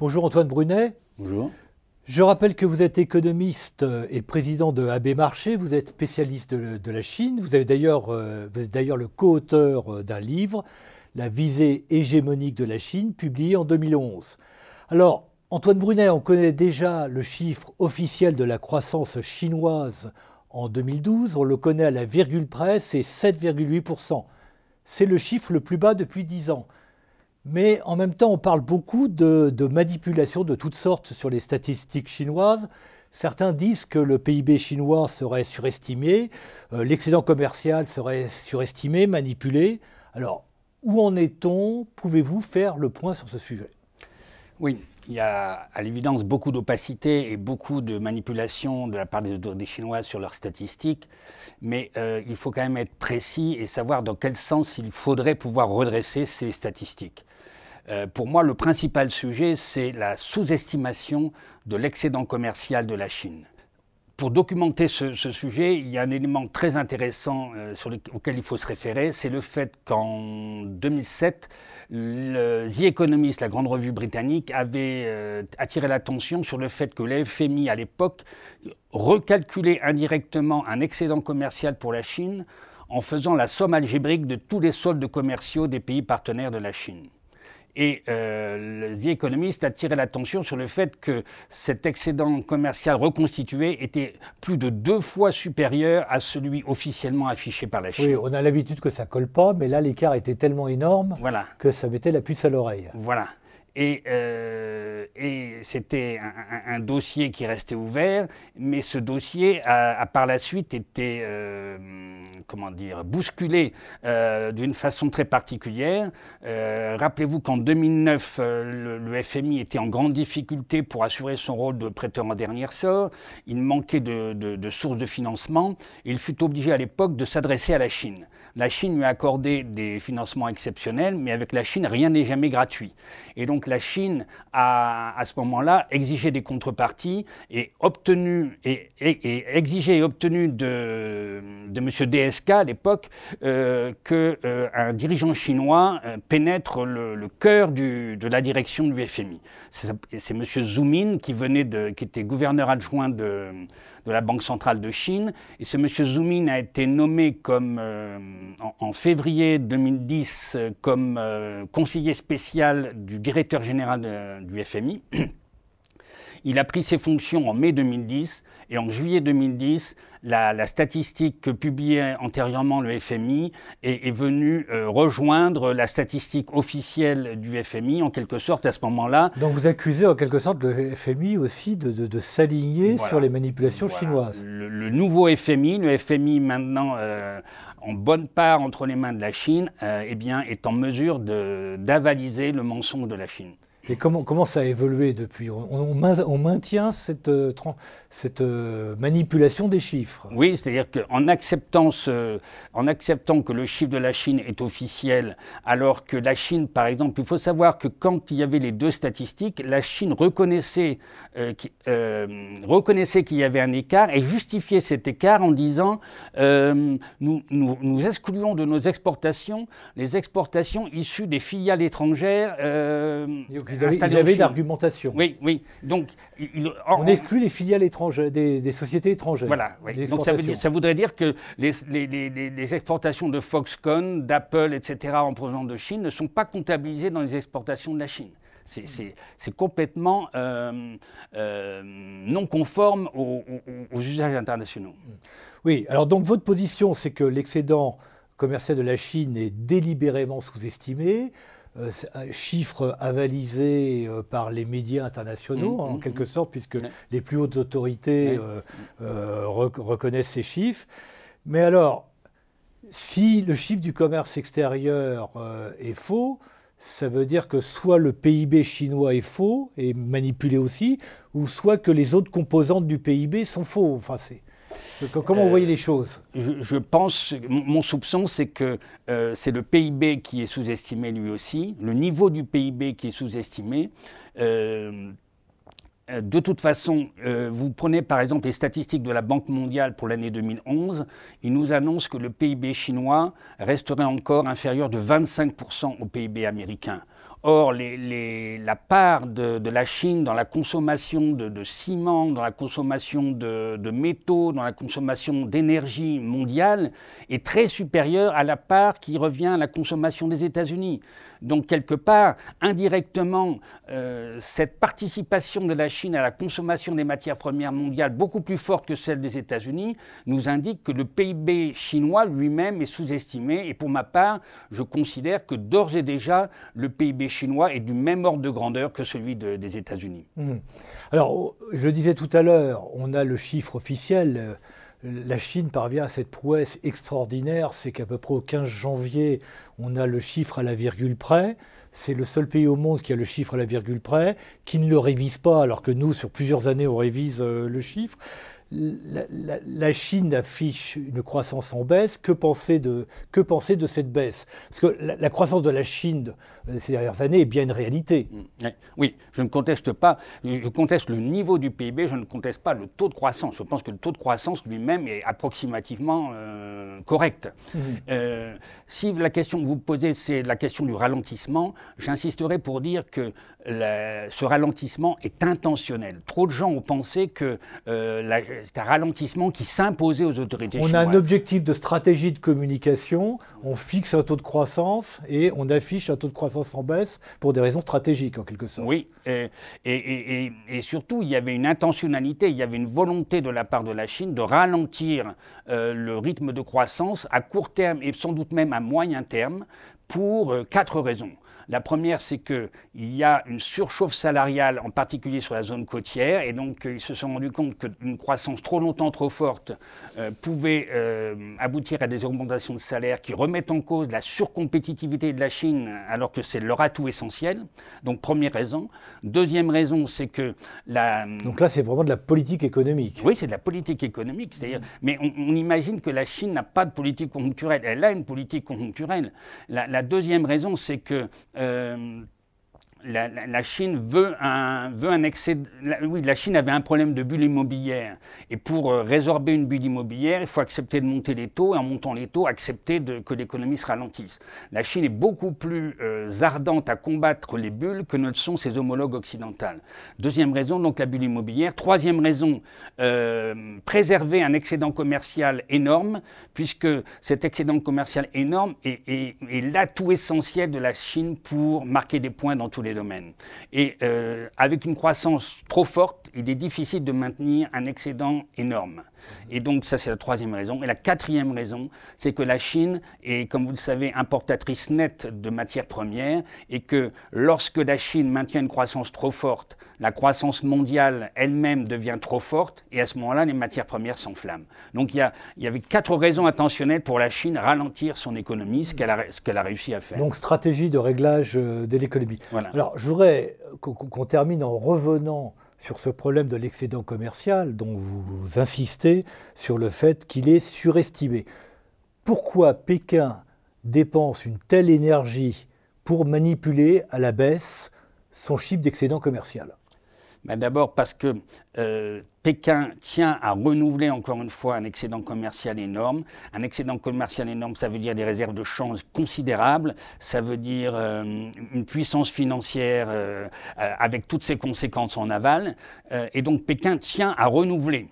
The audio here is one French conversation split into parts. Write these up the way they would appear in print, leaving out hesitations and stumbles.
Bonjour Antoine Brunet. Bonjour. Je rappelle que vous êtes économiste et président de AB Marché, vous êtes spécialiste de la Chine, vous êtes d'ailleurs le co-auteur d'un livre, La visée hégémonique de la Chine, publié en 2011. Alors, Antoine Brunet, on connaît déjà le chiffre officiel de la croissance chinoise en 2012, on le connaît à la virgule près, c'est 7,8%. C'est le chiffre le plus bas depuis 10 ans. Mais en même temps, on parle beaucoup de manipulation de toutes sortes sur les statistiques chinoises. Certains disent que le PIB chinois serait surestimé, l'excédent commercial serait surestimé, manipulé. Alors, où en est-on? Pouvez-vous faire le point sur ce sujet? Oui, il y a à l'évidence beaucoup d'opacité et beaucoup de manipulation de la part des Chinois sur leurs statistiques, mais il faut quand même être précis et savoir dans quel sens il faudrait pouvoir redresser ces statistiques. Pour moi, le principal sujet, c'est la sous-estimation de l'excédent commercial de la Chine. Pour documenter ce sujet, il y a un élément très intéressant auquel il faut se référer, c'est le fait qu'en 2007, The Economist, la grande revue britannique, avait attiré l'attention sur le fait que le FMI, à l'époque, recalculait indirectement un excédent commercial pour la Chine en faisant la somme algébrique de tous les soldes commerciaux des pays partenaires de la Chine. Et The Economist a tiré l'attention sur le fait que cet excédent commercial reconstitué était plus de 2 fois supérieur à celui officiellement affiché par la Chine. Oui, on a l'habitude que ça ne colle pas, mais là l'écart était tellement énorme que ça mettait la puce à l'oreille. Voilà. Et c'était un dossier qui restait ouvert, mais ce dossier a par la suite été bousculé d'une façon très particulière. Rappelez-vous qu'en 2009, le FMI était en grande difficulté pour assurer son rôle de prêteur en dernier ressort. Il manquait de sources de financement. Il fut obligé à l'époque de s'adresser à la Chine. La Chine lui a accordé des financements exceptionnels, mais avec la Chine, rien n'est jamais gratuit. Et donc la Chine a, à ce moment-là, exigé des contreparties et exigé et obtenu de M. DSK à l'époque qu'un dirigeant chinois pénètre le cœur de la direction du FMI. C'est M. Zhu Min qui était gouverneur adjoint de la Banque centrale de Chine. Et ce M. Zhu Min a été nommé en février 2010 comme conseiller spécial du directeur général du FMI. Il a pris ses fonctions en mai 2010 et en juillet 2010, la statistique que publiait antérieurement le FMI est venue rejoindre la statistique officielle du FMI en quelque sorte à ce moment-là. Donc vous accusez en quelque sorte le FMI aussi de s'aligner sur les manipulations chinoises. Le nouveau FMI, le FMI maintenant en bonne part entre les mains de la Chine, est en mesure d'avaliser le mensonge de la Chine. Et comment ça a évolué depuis? On maintient cette manipulation des chiffres. Oui, c'est-à-dire qu'en acceptant que le chiffre de la Chine est officiel, alors que la Chine, par exemple, il faut savoir que quand il y avait les deux statistiques, la Chine reconnaissait qu'il y avait un écart et justifiait cet écart en disant nous excluons de nos exportations les exportations issues des filiales étrangères. Ils avaient l'argumentation. Oui. Donc, on exclut les filiales étrangères, des sociétés étrangères. Voilà. Oui. Donc ça voudrait dire que les exportations de Foxconn, d'Apple, etc. en provenance de Chine ne sont pas comptabilisées dans les exportations de la Chine. C'est complètement non conforme aux usages internationaux. Oui, alors donc votre position, c'est que l'excédent commercial de la Chine est délibérément sous-estimé, chiffre avalisé par les médias internationaux, en quelque sorte, puisque les plus hautes autorités reconnaissent ces chiffres. Mais alors, si le chiffre du commerce extérieur est faux, ça veut dire que soit le PIB chinois est faux et manipulé aussi, ou soit que les autres composantes du PIB sont faux. Enfin, comment vous voyez les choses? Je pense, mon soupçon, c'est que c'est le PIB qui est sous-estimé lui aussi, le niveau du PIB qui est sous-estimé. De toute façon, vous prenez par exemple les statistiques de la Banque mondiale pour l'année 2011, ils nous annoncent que le PIB chinois resterait encore inférieur de 25% au PIB américain. Or, la part de la Chine dans la consommation de ciment, dans la consommation de métaux, dans la consommation d'énergie mondiale est très supérieure à la part qui revient à la consommation des États-Unis. Donc, quelque part, indirectement, cette participation de la Chine à la consommation des matières premières mondiales, beaucoup plus forte que celle des États-Unis, nous indique que le PIB chinois lui-même est sous-estimé. Et pour ma part, je considère que d'ores et déjà, le PIB chinois est du même ordre de grandeur que celui des États-Unis. Alors, je disais tout à l'heure, on a le chiffre officiel. La Chine parvient à cette prouesse extraordinaire, c'est qu'à peu près au 15 janvier, on a le chiffre à la virgule près. C'est le seul pays au monde qui a le chiffre à la virgule près, qui ne le révise pas, alors que nous, sur plusieurs années, on révise le chiffre. La Chine affiche une croissance en baisse. Que penser de cette baisse? Parce que la croissance de la Chine ces dernières années est bien une réalité. Oui, je ne conteste pas. Je conteste le niveau du PIB, je ne conteste pas le taux de croissance. Je pense que le taux de croissance lui-même est approximativement correct. Si la question que vous posez, c'est la question du ralentissement, j'insisterai pour dire que ce ralentissement est intentionnel. Trop de gens ont pensé que c'est un ralentissement qui s'imposait aux autorités chinoises. On a un objectif de stratégie de communication, on fixe un taux de croissance et on affiche un taux de croissance en baisse pour des raisons stratégiques en quelque sorte. Oui, et surtout il y avait une intentionnalité, il y avait une volonté de la part de la Chine de ralentir le rythme de croissance à court terme et sans doute même à moyen terme pour 4 raisons. La première, c'est qu'il y a une surchauffe salariale, en particulier sur la zone côtière, et donc ils se sont rendus compte qu'une croissance trop longtemps trop forte pouvait aboutir à des augmentations de salaire qui remettent en cause la surcompétitivité de la Chine, alors que c'est leur atout essentiel. Donc première raison. Deuxième raison, c'est que Donc là, c'est vraiment de la politique économique. Oui, c'est de la politique économique, c'est-à-dire, mais on imagine que la Chine n'a pas de politique conjoncturelle. Elle a une politique conjoncturelle. La deuxième raison, c'est que la Chine veut un excès. Oui, la Chine avait un problème de bulle immobilière. Et pour résorber une bulle immobilière, il faut accepter de monter les taux. Et en montant les taux, accepter que l'économie se ralentisse. La Chine est beaucoup plus ardente à combattre les bulles que ne le sont ses homologues occidentales. Deuxième raison, donc la bulle immobilière. Troisième raison, préserver un excédent commercial énorme, puisque cet excédent commercial énorme est l'atout essentiel de la Chine pour marquer des points dans tous les domaines. Et avec une croissance trop forte, il est difficile de maintenir un excédent énorme. Et donc ça, c'est la troisième raison. Et la quatrième raison, c'est que la Chine est, comme vous le savez, importatrice nette de matières premières et que lorsque la Chine maintient une croissance trop forte, la croissance mondiale elle-même devient trop forte et à ce moment-là, les matières premières s'enflamment. Donc il y avait 4 raisons intentionnelles pour la Chine ralentir son économie, ce qu'elle a réussi à faire. Donc stratégie de réglage de l'économie. Voilà. Alors je voudrais qu'on termine en revenant sur ce problème de l'excédent commercial dont vous insistez sur le fait qu'il est surestimé. Pourquoi Pékin dépense une telle énergie pour manipuler à la baisse son chiffre d'excédent commercial? D'abord parce que Pékin tient à renouveler encore une fois un excédent commercial énorme. Un excédent commercial énorme, ça veut dire des réserves de change considérables, ça veut dire une puissance financière avec toutes ses conséquences en aval. Et donc Pékin tient à renouveler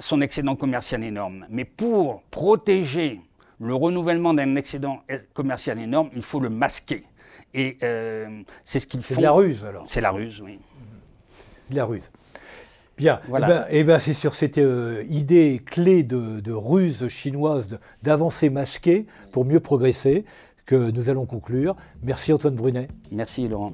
son excédent commercial énorme. Mais pour protéger le renouvellement d'un excédent commercial énorme, il faut le masquer. Et c'est ce qu'ils font. C'est de la ruse alors. C'est la ruse, oui. C'est de la ruse. Bien, voilà. C'est sur cette idée clé de ruse chinoise, d'avancée masquée pour mieux progresser que nous allons conclure. Merci Antoine Brunet. Merci Laurent.